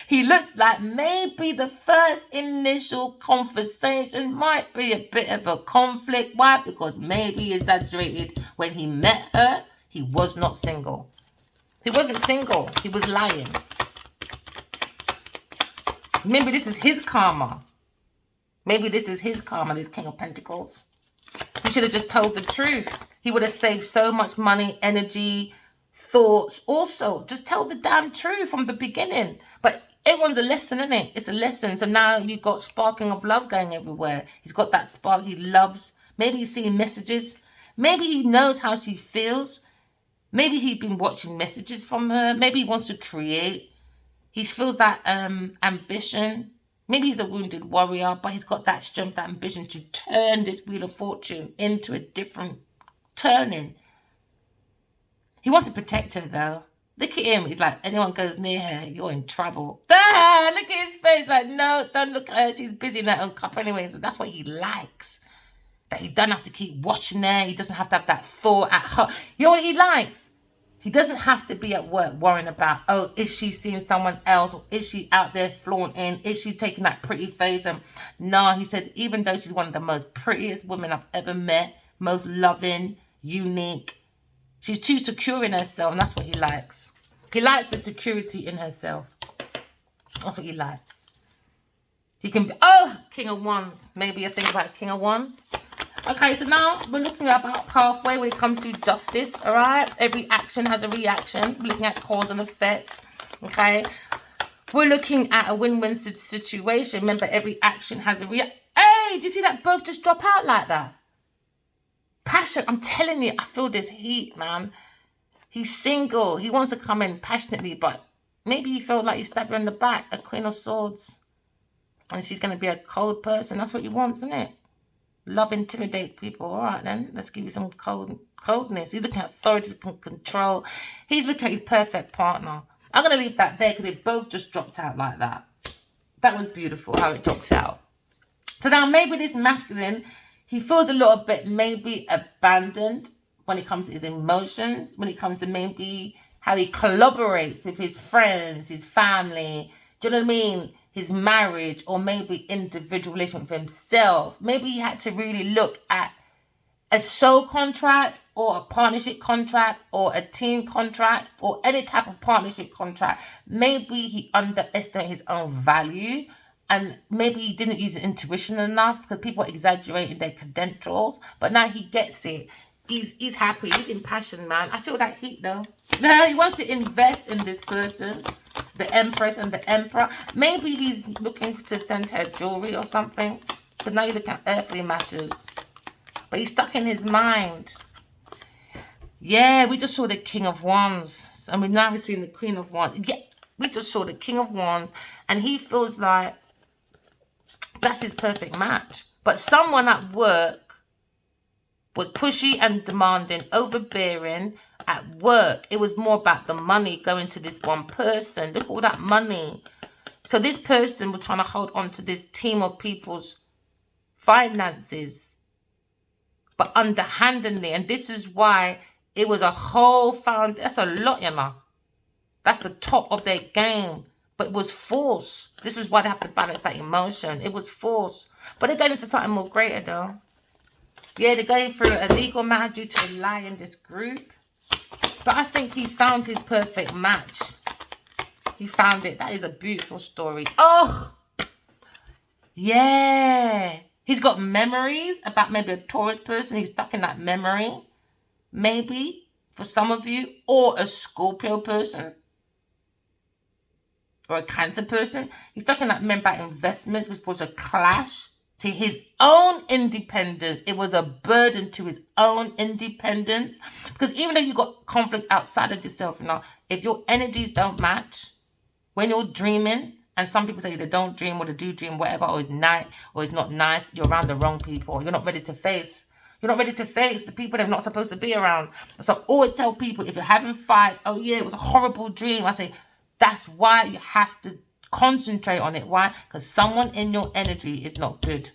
he looks like maybe the first initial conversation might be a bit of a conflict. Why? Because maybe he exaggerated when he met her. He was not single. He wasn't single. He was lying. Maybe this is his karma. Maybe this is his karma, this King of Pentacles. He should have just told the truth. He would have saved so much money, energy, thoughts. Also, just tell the damn truth from the beginning. But everyone's a lesson, isn't it? It's a lesson. So now you've got sparking of love going everywhere. He's got that spark. He loves. Maybe he's seeing messages. Maybe he knows how she feels. Maybe he's been watching messages from her. Maybe he wants to create. He feels that ambition. Maybe he's a wounded warrior, but he's got that strength, that ambition to turn this wheel of fortune into a different turning. He wants to protect her, though. Look at him. He's like, anyone goes near her, you're in trouble. Ah, look at his face. Like, no, don't look at her. She's busy in her own cup anyway. So that's what he likes. That he doesn't have to keep watching her. He doesn't have to have that thought at her. You know what he likes? He doesn't have to be at work worrying about, oh, is she seeing someone else? Or is she out there flaunting? Is she taking that pretty face? And no, he said, even though she's one of the most prettiest women I've ever met, most loving, unique, she's too secure in herself, and that's what he likes. He likes the security in herself. That's what he likes. He can be, oh, King of Wands. Maybe a thing about King of Wands. Okay, so now we're looking at about halfway when it comes to justice, all right? Every action has a reaction. We're looking at cause and effect, okay? We're looking at a win-win situation. Remember, every action has a reaction. Hey, do you see that both just drop out like that? Passion, I'm telling you, I feel this heat, man. He's single. He wants to come in passionately, but maybe he felt like he stabbed her in the back, a Queen of Swords. And she's going to be a cold person. That's what he wants, isn't it? Love intimidates people. All right, then. Let's give you some coldness. He's looking at authority and control. He's looking at his perfect partner. I'm going to leave that there because they both just dropped out like that. That was beautiful how it dropped out. So now maybe this masculine, he feels a little bit maybe abandoned when it comes to his emotions, when it comes to maybe how he collaborates with his friends, his family. Do you know what I mean? His marriage, or maybe individual relationship with himself. Maybe he had to really look at a soul contract or a partnership contract or a team contract or any type of partnership contract. Maybe he underestimated his own value, and maybe he didn't use intuition enough because people are exaggerating their credentials. But now he gets it. He's happy. He's impassioned, man. I feel that heat though. He wants to invest in this person, the Empress and the Emperor. Maybe he's looking to send her jewelry or something. Because now you look at earthly matters. But he's stuck in his mind. Yeah, we just saw the King of Wands. And now we're seeing the Queen of Wands. Yeah, we just saw the King of Wands. And he feels like that's his perfect match. But someone at work was pushy and demanding, overbearing at work. It was more about the money going to this one person. Look at all that money. So this person was trying to hold on to this team of people's finances, but underhandedly. And this is why it was a whole that's a lot, you know. That's the top of their game. But it was force. This is why they have to balance that emotion. It was force. But they're going into something more greater though. Yeah, they're going through a legal matter due to a lie in this group. But I think he found his perfect match. He found it. That is a beautiful story. Oh! Yeah. He's got memories about maybe a Taurus person. He's stuck in that memory. Maybe for some of you. Or a Scorpio person. Or a Cancer person. He's stuck in that memory about investments, which was a clash to his own independence. It was a burden to his own independence. Because even though you got conflicts outside of yourself, you know, if your energies don't match, when you're dreaming, and some people say they don't dream or they do dream, whatever, or it's night, or it's not nice, you're around the wrong people. You're not ready to face. You're not ready to face the people they're not supposed to be around. So I always tell people, if you're having fights, oh yeah, it was a horrible dream. I say, that's why you have to concentrate on it. Why? Because someone in your energy is not good.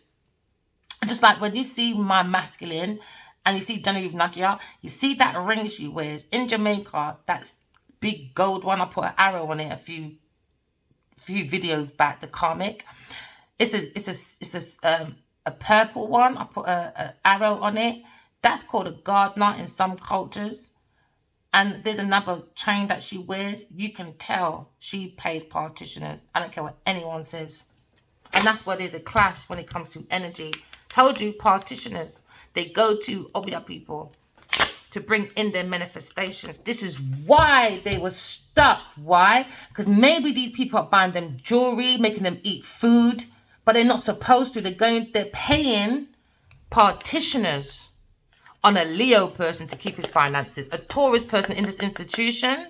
Just like when you see my masculine and you see Genevieve Nadia, you see that ring she wears in Jamaica, that's big gold one. I put an arrow on it a few videos back, the karmic. It's a purple one. I put a arrow on it. That's called a gardener in some cultures. And there's another chain that she wears. You can tell she pays practitioners. I don't care what anyone says. And that's why there's a clash when it comes to energy. Told you, practitioners, they go to Obia people to bring in their manifestations. This is why they were stuck. Why? Because maybe these people are buying them jewelry, making them eat food, but they're not supposed to. They're paying practitioners on a Leo person to keep his finances. A Taurus person in this institution,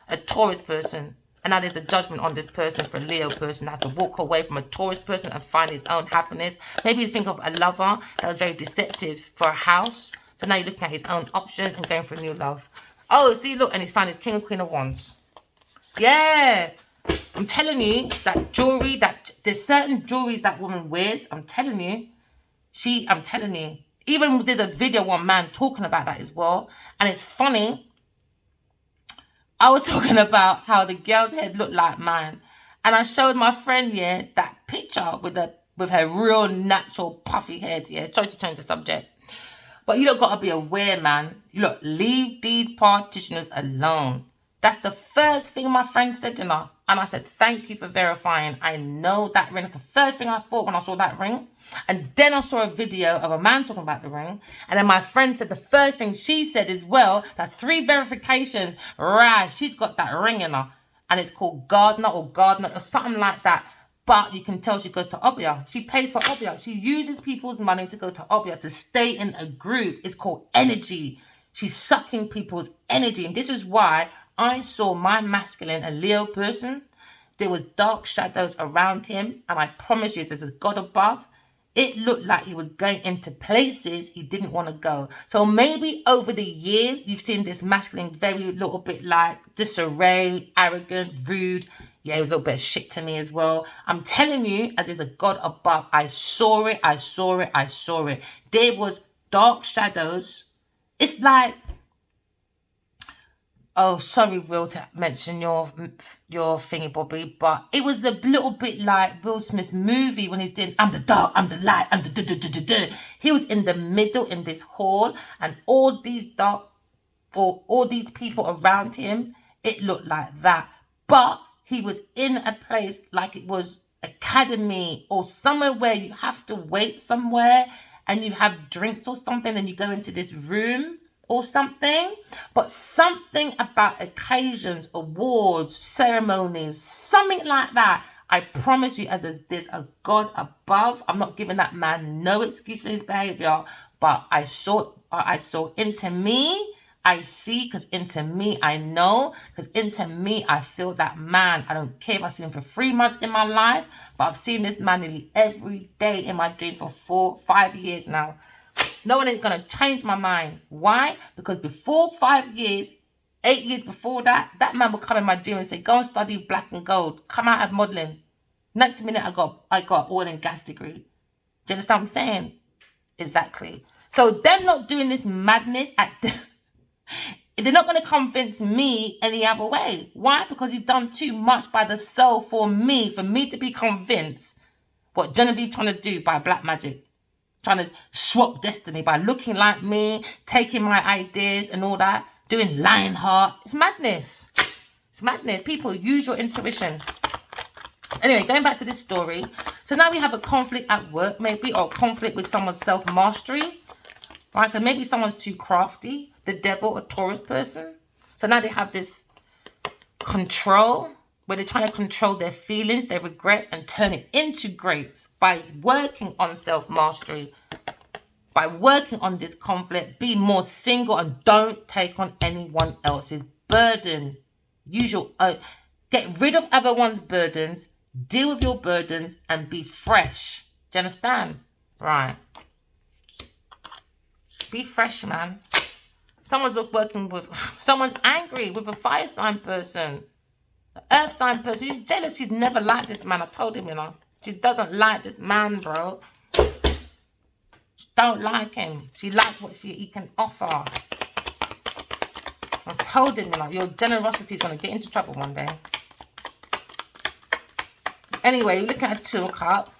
a Taurus person. And now there's a judgment on this person for a Leo person that has to walk away from a Taurus person and find his own happiness. Maybe you think of a lover that was very deceptive for a house. So now you're looking at his own options and going for new love. Oh, see, look, and he's found his King and Queen of Wands. Yeah. I'm telling you that jewelry, that there's certain jewelries that woman wears. I'm telling you. Even there's a video one man talking about that as well. And it's funny. I was talking about how the girl's head looked like mine. And I showed my friend, yeah, that picture with her real natural puffy head. Yeah, sorry to change the subject. But you don't got to be aware, man. You look, leave these practitioners alone. That's the first thing my friend said to her. And I said, thank you for verifying. I know that ring. It's the first thing I thought when I saw that ring. And then I saw a video of a man talking about the ring. And then my friend said the first thing she said as well, that's 3 verifications. Right, she's got that ring in her. And it's called Gardener or something like that. But you can tell she goes to Obia. She pays for Obia. She uses people's money to go to Obia, to stay in a group. It's called energy. She's sucking people's energy. And this is why I saw my masculine, a Leo person. There was dark shadows around him. And I promise you, there's a God above. It looked like he was going into places he didn't want to go. So maybe over the years, you've seen this masculine very little bit like disarray, arrogant, rude. Yeah, it was a little bit of shit to me as well. I'm telling you, as there's a God above, I saw it. There was dark shadows. It's like Oh, sorry, Will, to mention your thingy, Bobby, but it was a little bit like Will Smith's movie when he's doing "I'm the dark, I'm the light, I'm the duh, duh, duh, duh, duh." He was in the middle in this hall, and all these dark, or all these people around him. It looked like that, but he was in a place like it was academy or somewhere where you have to wait somewhere, and you have drinks or something, and you go into this room or something. But something about occasions, awards, ceremonies, something like that. I promise you, there's a God above. I'm not giving that man no excuse for his behavior, but I saw into me. I see, because into me I know, because into me I feel that man. I don't care if I've seen him for 3 months in my life, but I've seen this man nearly every day in my dream for 5 years now. No one is going to change my mind. Why? Because before 5 years, 8 years before that, that man would come in my dream and say, go and study black and gold. Come out of modelling. Next minute, I got oil and gas degree. Do you understand what I'm saying? Exactly. So them not doing this madness, they're not going to convince me any other way. Why? Because he's done too much by the soul for me to be convinced what Genevieve trying to do by black magic. Trying to swap destiny by looking like me, taking my ideas and all that, doing Lionheart. It's madness. It's madness. People, use your intuition. Anyway, going back to this story. So now we have a conflict at work, maybe, or conflict with someone's self-mastery. Right? Because maybe someone's too crafty, the devil, a Taurus person. So now they have this control, where they're trying to control their feelings, their regrets, and turn it into grace by working on self-mastery, by working on this conflict. Be more single and don't take on anyone else's burden. Get rid of everyone's burdens, deal with your burdens, and be fresh. Do you understand? Right. Be fresh, man. Someone's angry with a fire sign person. Earth sign person, she's jealous. She's never liked this man. I told him, she doesn't like this man, bro. She don't like him. She likes what he can offer. I told him, your generosity is going to get into trouble one day. Anyway, looking at 2 o'clock,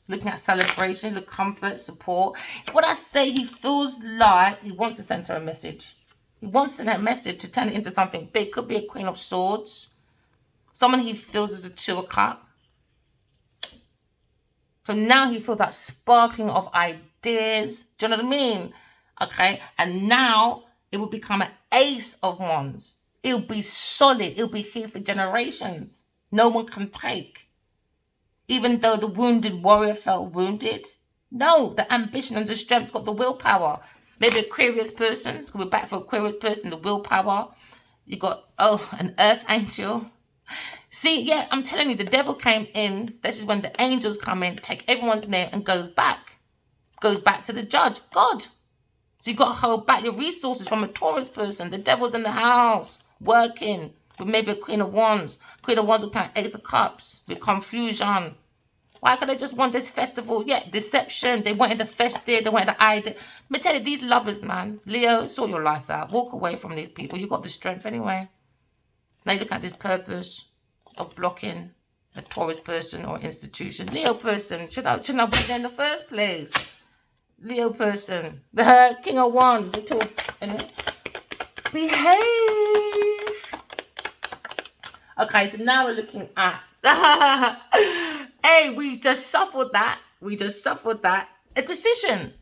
looking at celebration, the comfort, support. What I say, he feels like he wants to send her a message. He wants to send her a message to turn it into something big. Could be a Queen of Swords. Someone he feels is a 2 o'clock. So now he feels that sparkling of ideas. Do you know what I mean? Okay. And now it will become an Ace of Wands. It'll be solid. It'll be here for generations. No one can take. Even though the wounded warrior felt wounded. No, the ambition and the strength got the willpower. Maybe Aquarius person. We're back for Aquarius person, the willpower. You got, an earth angel. See, yeah, I'm telling you, the devil came in. This is when the angels come in, take everyone's name and goes back. Goes back to the judge, God. So you've got to hold back your resources from a Taurus person. The devil's in the house, working with maybe a Queen of Wands. Queen of Wands looking at Ace of Cups with confusion. Why could they just want this festival? Yeah, deception. They wanted the festive. They wanted the idea. Let me tell you, these lovers, man. Leo, sort your life out. Walk away from these people. You got the strength anyway. Now you look at this purpose of blocking a Taurus person or institution. Leo person. Should I be there in the first place? Leo person. The King of Wands. They talk. Behave. Okay, so now we're looking at... Hey, we just shuffled that. A decision.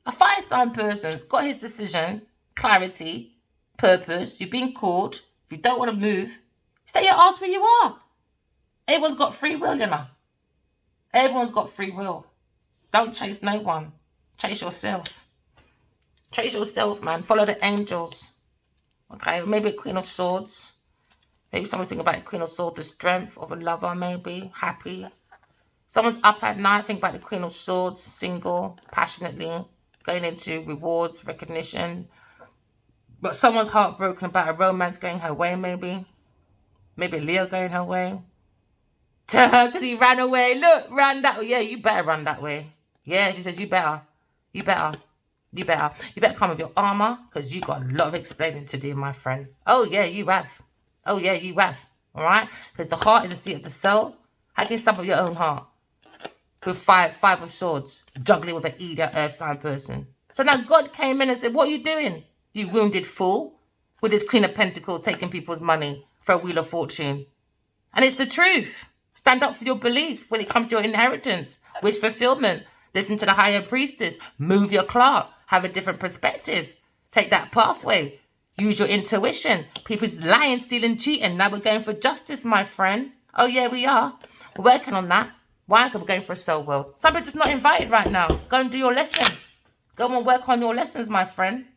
A fire sign person's got his decision, clarity, purpose. You're being called. If you don't want to move, stay your ass where you are. Everyone's got free will, Everyone's got free will. Don't chase no one. Chase yourself. Chase yourself, man. Follow the angels. Okay, maybe a Queen of Swords. Maybe someone's thinking about the Queen of Swords, the strength of a lover, maybe. Happy. Someone's up at night, think about the Queen of Swords, single, passionately, going into rewards, recognition. But someone's heartbroken about a romance going her way, maybe. Maybe Leo going her way. To her, because he ran away. Look, ran that way. Yeah, you better run that way. Yeah, she said, you better. You better. You better come with your armor, because you got a lot of explaining to do, my friend. Oh yeah, you have. Oh yeah, you have. All right, because the heart is the seat of the soul. How can you stop up your own heart with five of swords, juggling with an Eda earth sign person? So now God came in and said, "What are you doing, you wounded fool?" With this Queen of Pentacles taking people's money for a Wheel of Fortune. And it's the truth. Stand up for your belief when it comes to your inheritance. Wish fulfillment. Listen to the higher priestess. Move your clock. Have a different perspective. Take that pathway. Use your intuition. People's lying, stealing, cheating. Now we're going for justice, my friend. Oh, yeah, we are. We're working on that. Why? Because we're going for a soul world. Some are just not invited right now. Go and do your lesson. Go and work on your lessons, my friend.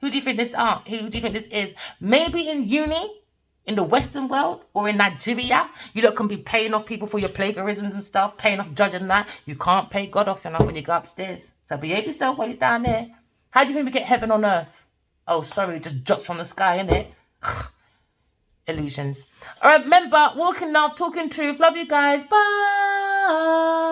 Who do you think this are? Who do you think this is? Maybe in uni, in the Western world, or in Nigeria, you lot can be paying off people for your plagiarisms and stuff, paying off judging that. You can't pay God off enough when you go upstairs. So behave yourself while you're down there. How do you think we get heaven on earth? Oh, sorry, just drops from the sky, innit? Illusions. All right, remember, walking love, talking truth. Love you guys. Bye.